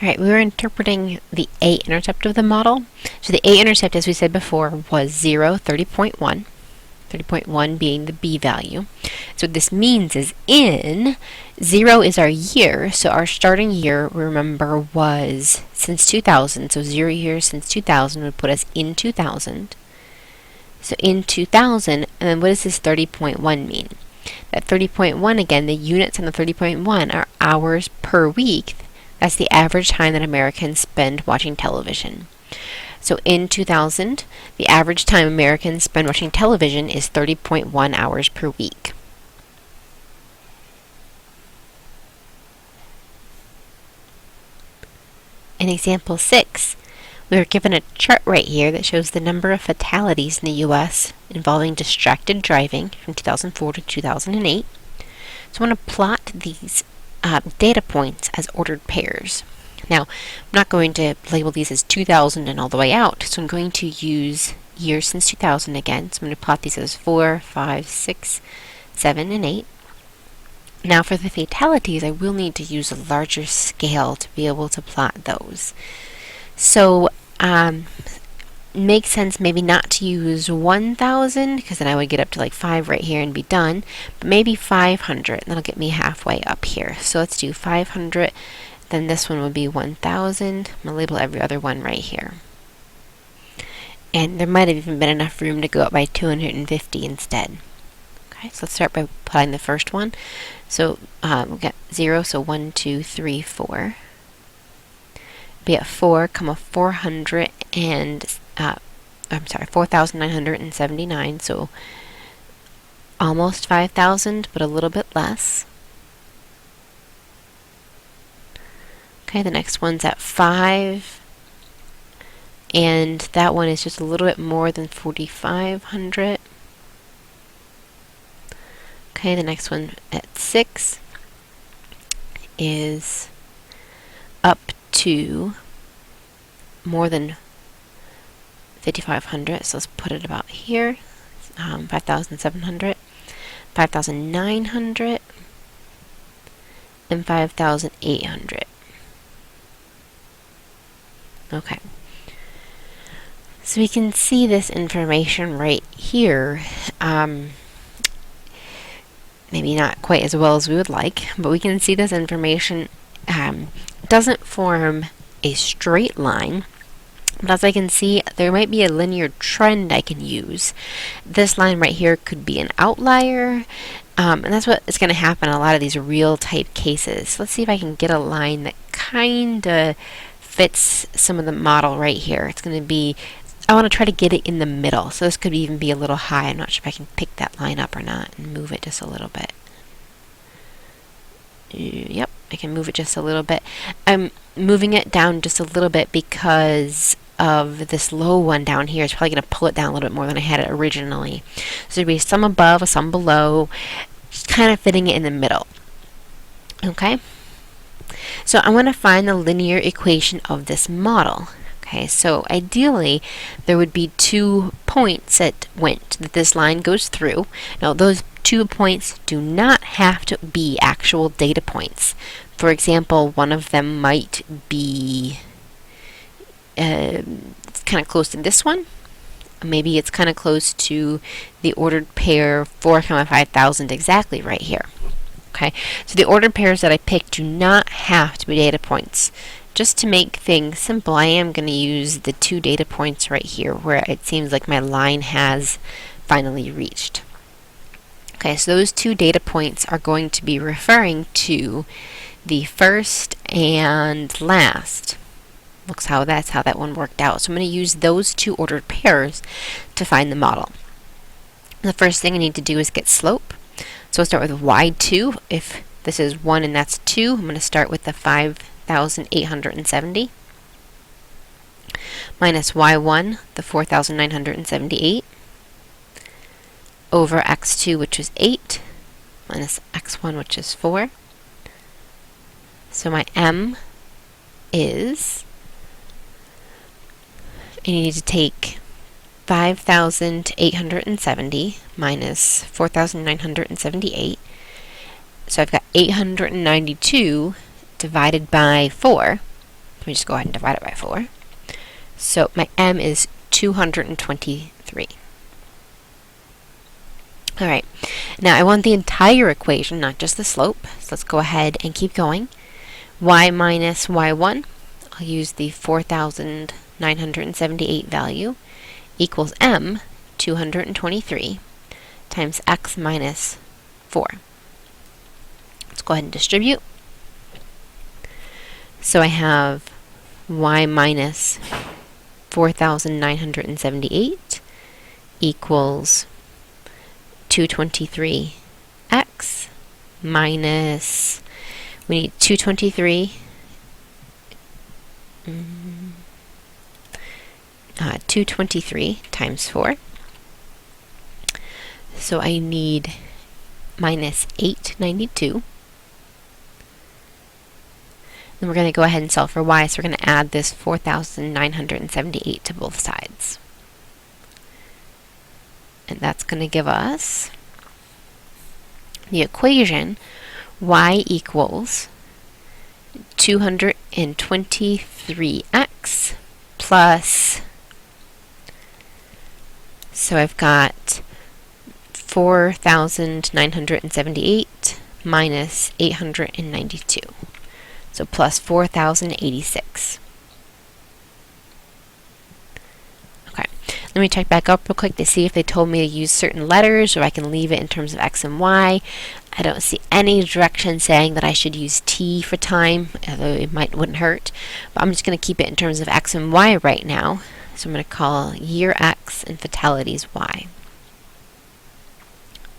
Alright, we were interpreting the A-intercept of the model. So the A-intercept, as we said before, was 0, 30.1. 30.1 being the B value. So what this means is 0 is our year, so our starting year, remember, was since 2000. So 0 years since 2000 would put us in 2000. So in 2000, and then what does this 30.1 mean? That 30.1, again, the units on the 30.1 are hours per week. That's the average time that Americans spend watching television. So in 2000, the average time Americans spend watching television is 30.1 hours per week. In example 6, we are given a chart right here that shows the number of fatalities in the U.S. involving distracted driving from 2004 to 2008. So I want to plot these data points as ordered pairs. Now, I'm not going to label these as 2000 and all the way out, so I'm going to use years since 2000 again. So I'm going to plot these as 4, 5, 6, 7, and 8. Now for the fatalities, I will need to use a larger scale to be able to plot those. So, makes sense maybe not to use 1000, because then I would get up to like 5 right here and be done, but maybe 500, and that'll get me halfway up here. So let's do 500. Then this one would be 1000. I'm going to label every other one right here. And there might have even been enough room to go up by 250 instead. Okay, so let's start by plotting the first one. So we've got 0, so 1, 2, 3, 4. Be at 4, 400 and, 4,979, so almost 5,000, but a little bit less. Okay, the next one's at 5, and that one is just a little bit more than 4,500. Okay, the next one at 6 is up to more than 5,500, so let's put it about here. 5,700, 5,900, and 5,800. Okay, so we can see this information right here. Maybe not quite as well as we would like, but we can see this information doesn't form a straight line. But as I can see, there might be a linear trend I can use. This line right here could be an outlier, and that's what is going to happen in a lot of these real type cases. Let's see if I can get a line that kind of fits some of the model right here. It's going to be, I want to try to get it in the middle, so this could even be a little high. I'm not sure if I can pick that line up or not and move it just a little bit. Yep, I can move it just a little bit. I'm moving it down just a little bit because of this low one down here. It's probably going to pull it down a little bit more than I had it originally. So there'd be some above, some below, just kind of fitting it in the middle. Okay? So I want to find the linear equation of this model. Okay, so ideally there would be 2 points that this line goes through. Now those 2 points do not have to be actual data points. For example, one of them might be kind of close to this one. Maybe it's kind of close to the ordered pair 4, 5,000 exactly right here. Okay, so the ordered pairs that I picked do not have to be data points. Just to make things simple, I am going to use the 2 data points right here where it seems like my line has finally reached. Okay, so those 2 data points are going to be referring to the first and last. That's how that one worked out. So I'm going to use those 2 ordered pairs to find the model. The first thing I need to do is get slope. So I'll start with y2. If this is 1 and that's 2, I'm going to start with the 5,870 minus y1, the 4,978, over x2, which is 8, minus x1, which is 4. So my m is, I need to take 5,870 minus 4,978. So I've got 892 divided by 4. Let me just go ahead and divide it by 4. So my m is 223. Alright, now I want the entire equation, not just the slope. So let's go ahead and keep going. Y minus y1, I'll use the 4,978 value, equals m, 223, times x minus 4. Let's go ahead and distribute. So I have y minus 4,978 equals 223x minus, we need 223, 223 times 4. So I need minus 892. Then we're going to go ahead and solve for y, so we're going to add this 4,978 to both sides. And that's going to give us the equation y equals 223x plus, so I've got 4,978 minus 892. So plus 4,086. Okay, let me check back up real quick to see if they told me to use certain letters or I can leave it in terms of x and y. I don't see any direction saying that I should use t for time, although it wouldn't hurt. But I'm just going to keep it in terms of x and y right now. So I'm going to call year x and fatalities y.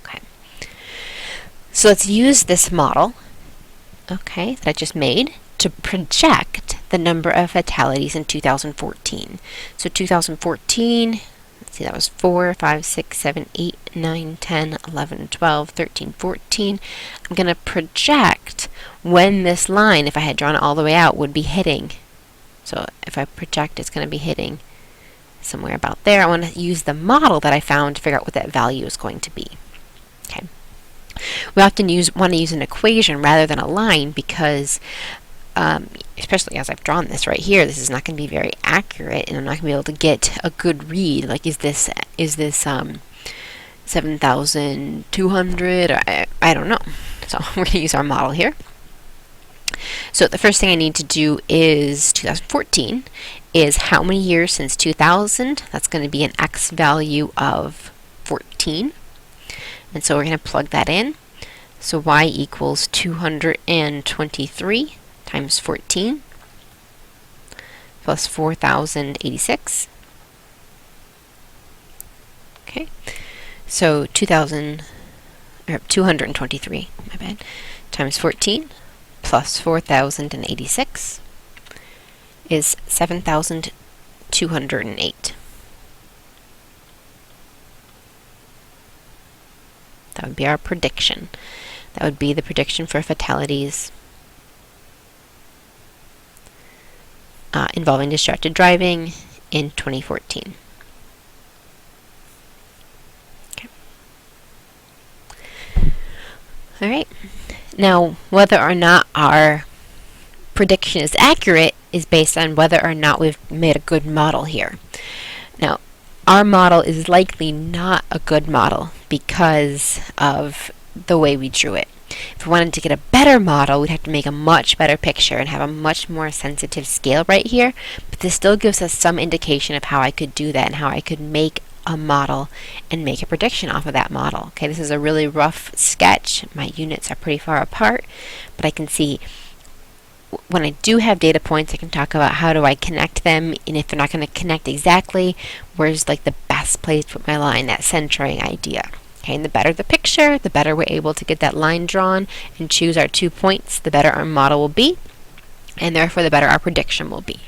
Okay, so let's use this model, okay, that I just made to project the number of fatalities in 2014. So 2014, let's see, that was 4, 5, 6, 7, 8, 9, 10, 11, 12, 13, 14. I'm going to project when this line, if I had drawn it all the way out, would be hitting. So if I project, it's going to be hitting somewhere about there. I want to use the model that I found to figure out what that value is going to be. Okay. We often want to use an equation rather than a line because especially as I've drawn this right here, this is not going to be very accurate, and I'm not going to be able to get a good read. Like, is this 7,200? I don't know. So we're going to use our model here. So the first thing I need to do is 2014 is how many years since 2000? That's going to be an x value of 14. And so we're going to plug that in. So y equals 223 times 14 plus 4,086. Okay, so 223, my bad, times 14 plus 4,086 is 7,208. That would be our prediction. That would be the prediction for fatalities involving distracted driving in 2014. Okay. All right. Now, whether or not our prediction is accurate is based on whether or not we've made a good model here. Now, our model is likely not a good model because of the way we drew it. If we wanted to get a better model, we'd have to make a much better picture and have a much more sensitive scale right here. But this still gives us some indication of how I could do that and how I could make a model and make a prediction off of that model. Okay, this is a really rough sketch. My units are pretty far apart, but I can see when I do have data points, I can talk about how do I connect them, and if they're not going to connect exactly, where's like the best place to put my line, that centering idea. Okay, and the better the picture, the better we're able to get that line drawn and choose our 2 points, the better our model will be, and therefore the better our prediction will be.